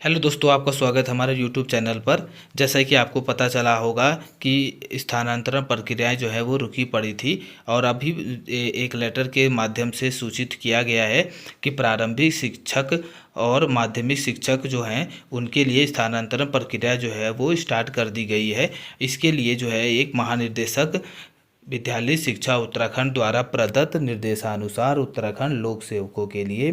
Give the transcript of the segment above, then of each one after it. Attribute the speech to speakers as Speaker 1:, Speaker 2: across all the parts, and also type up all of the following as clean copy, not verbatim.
Speaker 1: Hello दोस्तों, आपका स्वागत है हमारे यूट्यूब चैनल पर। जैसा कि आपको पता चला होगा कि स्थानांतरण प्रक्रियाएं जो है वो रुकी पड़ी थी और अभी एक लेटर के माध्यम से सूचित किया गया है कि प्रारंभिक शिक्षक और माध्यमिक शिक्षक जो हैं उनके लिए स्थानांतरण प्रक्रिया जो है वो स्टार्ट कर दी गई है। इसके लिए जो है एक महानिदेशक विद्यालय शिक्षा उत्तराखंड द्वारा प्रदत्त निर्देशानुसार उत्तराखंड लोक सेवकों के लिए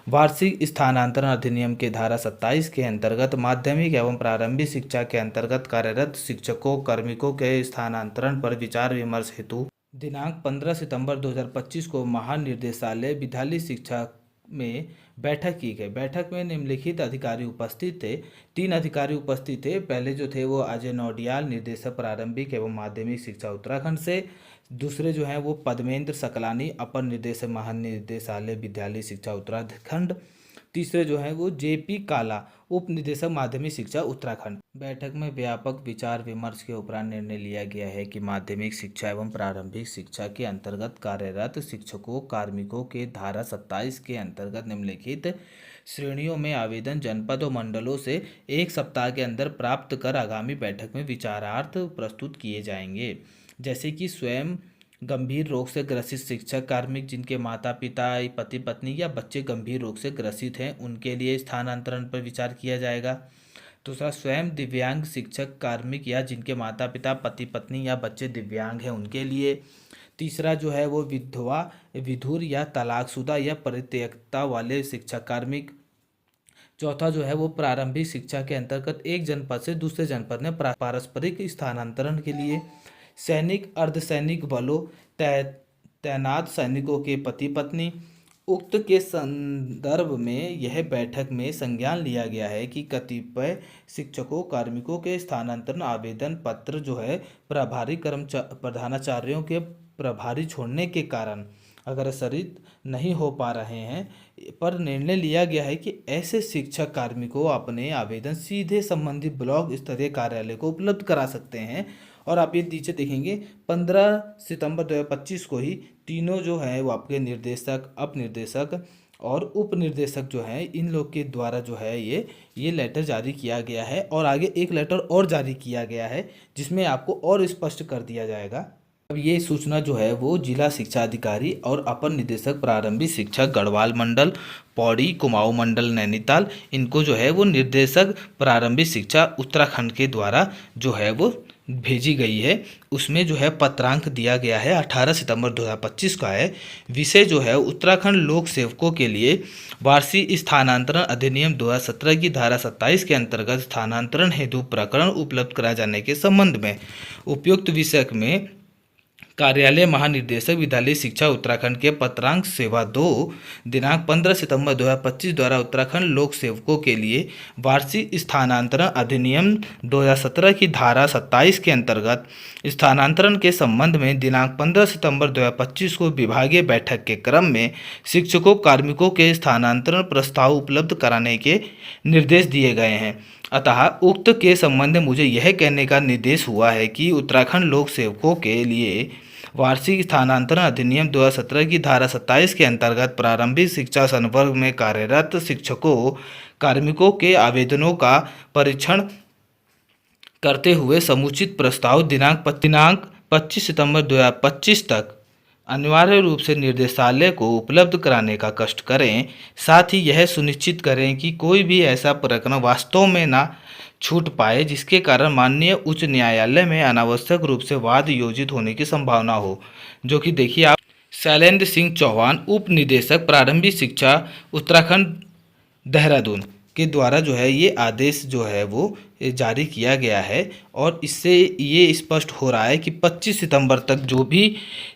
Speaker 1: वार्षिक स्थानांतरण अधिनियम के धारा 27 के अंतर्गत माध्यमिक एवं प्रारंभिक शिक्षा के अंतर्गत कार्यरत शिक्षकों कार्मिकों के स्थानांतरण पर विचार विमर्श हेतु दिनांक 15 सितंबर 2025 को महानिदेशालय विद्यालय शिक्षा में बैठक की गई। बैठक में निम्नलिखित अधिकारी उपस्थित थे। 3 अधिकारी उपस्थित थे। पहले जो थे वो अजय नौडियाल, निर्देशक प्रारंभिक एवं माध्यमिक शिक्षा उत्तराखंड से। दूसरे जो हैं वो पद्मेंद्र सकलानी, अपर निर्देशक महानिदेशालय विद्यालय शिक्षा उत्तराखंड। तीसरे जो हैं वो जेपी काला, उप निदेशक माध्यमिक शिक्षा उत्तराखंड। बैठक में व्यापक विचार विमर्श के उपरांत निर्णय लिया गया है कि माध्यमिक शिक्षा एवं प्रारंभिक शिक्षा के अंतर्गत कार्यरत शिक्षकों कार्मिकों के धारा 27 के अंतर्गत निम्नलिखित श्रेणियों में आवेदन जनपद और मंडलों से 1 सप्ताह के अंदर प्राप्त कर आगामी बैठक में विचारार्थ प्रस्तुत किए जाएंगे। जैसे कि स्वयं गंभीर रोग से ग्रसित शिक्षक कार्मिक जिनके माता पिता, पति पत्नी या बच्चे गंभीर रोग से ग्रसित हैं, उनके लिए स्थानांतरण पर विचार किया जाएगा। दूसरा, स्वयं दिव्यांग शिक्षक कार्मिक या जिनके माता पिता, पति पत्नी या बच्चे दिव्यांग हैं, उनके लिए। तीसरा जो है वो विधवा, विधुर या तलाकशुदा या परित्यक्ता वाले शिक्षक कार्मिक। चौथा जो है वो प्रारंभिक शिक्षा के अंतर्गत एक जनपद से दूसरे जनपद में पारस्परिक स्थानांतरण के लिए। सैनिक अर्धसैनिक बलों तैनात सैनिकों के पति पत्नी। उक्त के संदर्भ में यह बैठक में संज्ञान लिया गया है कि कतिपय शिक्षकों कार्मिकों के स्थानांतरण आवेदन पत्र जो है प्रभारी प्रधानाचार्यों के प्रभारी छोड़ने के कारण अग्रसरित नहीं हो पा रहे हैं, पर निर्णय लिया गया है कि ऐसे शिक्षक कार्मिकों अपने आवेदन सीधे संबंधित ब्लॉक स्तरीय कार्यालय को उपलब्ध करा सकते हैं। और आप ये नीचे देखेंगे 15 सितंबर 2025 को ही तीनों जो है वो आपके निर्देशक, अप निर्देशक और उप निर्देशक जो हैं इन लोग के द्वारा जो है ये लेटर जारी किया गया है। और आगे एक लेटर और जारी किया गया है जिसमें आपको और स्पष्ट कर दिया जाएगा। अब ये सूचना जो है वो जिला शिक्षा अधिकारी और अपर निदेशक प्रारंभिक शिक्षा गढ़वाल मंडल, पौड़ी, कुमाऊं मंडल, नैनीताल, इनको जो है वो निर्देशक प्रारंभिक शिक्षा उत्तराखंड के द्वारा जो है वो भेजी गई है। उसमें जो है पत्रांक दिया गया है 18 सितंबर 2025 का है। विषय जो है उत्तराखंड लोक सेवकों के लिए वार्षिक स्थानांतरण अधिनियम 2017 की धारा 27 के अंतर्गत स्थानांतरण हेतु प्रकरण उपलब्ध कराए जाने के संबंध में उपयुक्त विषय में कार्यालय महानिदेशक विद्यालय शिक्षा उत्तराखंड के पत्रांक सेवा 2 दिनांक 15 सितंबर 2025 द्वारा उत्तराखंड लोक सेवकों के लिए वार्षिक स्थानांतरण अधिनियम 2017 की धारा 27 के अंतर्गत स्थानांतरण के संबंध में दिनांक 15 सितंबर 2025 को विभागीय बैठक के क्रम में शिक्षकों कार्मिकों के स्थानांतरण प्रस्ताव उपलब्ध कराने के निर्देश दिए गए हैं। अतः उक्त के संबंध में मुझे यह कहने का निर्देश हुआ है कि उत्तराखंड लोक सेवकों के लिए वार्षिक स्थानांतरण अधिनियम 2017 की धारा 27 के अंतर्गत प्रारंभिक शिक्षा संवर्ग में कार्यरत शिक्षकों कार्मिकों के आवेदनों का परीक्षण करते हुए समुचित प्रस्ताव दिनांक 25 सितंबर 2025 तक अनिवार्य रूप से निर्देशालय को उपलब्ध कराने का कष्ट करें। साथ ही यह सुनिश्चित करें कि कोई भी ऐसा प्रकरण वास्तव में ना छूट पाए जिसके कारण माननीय उच्च न्यायालय में अनावश्यक रूप से वाद योजित होने की संभावना हो। जो कि देखिए आप शैलेंद्र सिंह चौहान, उप निदेशक प्रारंभिक शिक्षा उत्तराखंड देहरादून के द्वारा जो है ये आदेश जो है वो जारी किया गया है। और इससे ये स्पष्ट हो रहा है कि 25 सितंबर तक जो भी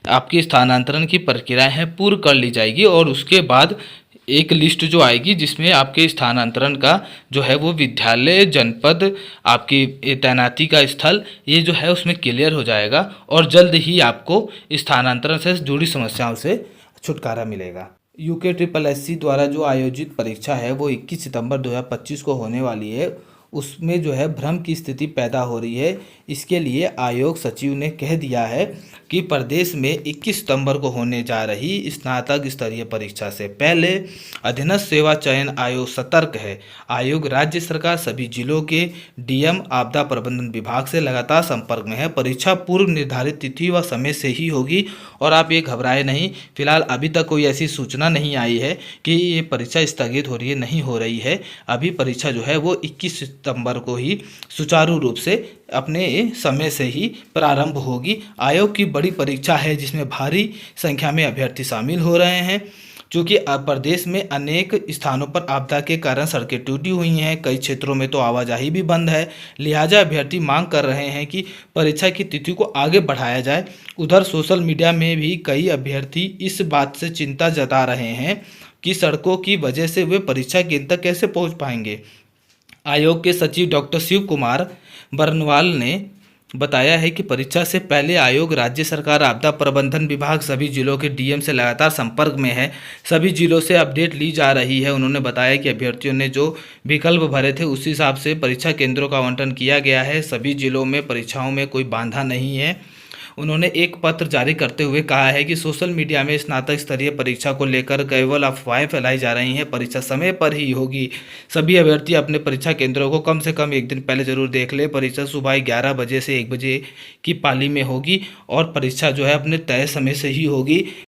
Speaker 1: आपकी स्थानांतरण की प्रक्रियाएं हैं पूर्ण कर ली जाएगी और उसके बाद एक लिस्ट जो आएगी जिसमें आपके स्थानांतरण का जो है वो विद्यालय, जनपद, आपकी तैनाती का स्थल, ये जो है उसमें क्लियर हो जाएगा और जल्द ही आपको स्थानांतरण से जुड़ी समस्याओं से छुटकारा मिलेगा। UKSSC द्वारा जो आयोजित परीक्षा है वो 21 सितंबर 2025 को होने वाली है। उसमें जो है भ्रम की स्थिति पैदा हो रही है। इसके लिए आयोग सचिव ने कह दिया है कि प्रदेश में 21 सितंबर को होने जा रही स्नातक स्तरीय परीक्षा से पहले अधीनस्थ सेवा चयन आयोग सतर्क है। आयोग राज्य सरकार, सभी जिलों के डीएम, आपदा प्रबंधन विभाग से लगातार संपर्क में है। परीक्षा पूर्व निर्धारित तिथि व समय से ही होगी और आप ये घबराए नहीं। फिलहाल अभी तक कोई ऐसी सूचना नहीं आई है कि ये परीक्षा स्थगित हो रही है, नहीं हो रही है। अभी परीक्षा जो है वो 21 सितंबर को ही सुचारू रूप से अपने समय से ही प्रारंभ होगी। आयोग की बड़ी परीक्षा है जिसमें भारी संख्या में अभ्यर्थी शामिल हो रहे हैं। चूँकि प्रदेश में अनेक स्थानों पर आपदा के कारण सड़कें टूटी हुई हैं, कई क्षेत्रों में तो आवाजाही भी बंद है, लिहाजा अभ्यर्थी मांग कर रहे हैं कि परीक्षा की तिथि को आगे बढ़ाया जाए। उधर सोशल मीडिया में भी कई अभ्यर्थी इस बात से चिंता जता रहे हैं कि सड़कों की वजह से वे परीक्षा केंद्र तक कैसे पहुंच पाएंगे। आयोग के सचिव डॉक्टर शिव कुमार बरनवाल ने बताया है कि परीक्षा से पहले आयोग राज्य सरकार, आपदा प्रबंधन विभाग, सभी जिलों के डीएम से लगातार संपर्क में है। सभी जिलों से अपडेट ली जा रही है। उन्होंने बताया कि अभ्यर्थियों ने जो विकल्प भरे थे उस हिसाब से परीक्षा केंद्रों का आवंटन किया गया है। सभी जिलों में परीक्षाओं में कोई बाधा नहीं है। उन्होंने एक पत्र जारी करते हुए कहा है कि सोशल मीडिया में स्नातक स्तरीय परीक्षा को लेकर केवल अफवाहें फैलाई जा रही हैं। परीक्षा समय पर ही होगी। सभी अभ्यर्थी अपने परीक्षा केंद्रों को कम से कम एक दिन पहले जरूर देख ले। परीक्षा सुबह 11 बजे से 1 बजे की पाली में होगी और परीक्षा जो है अपने तय समय से ही होगी।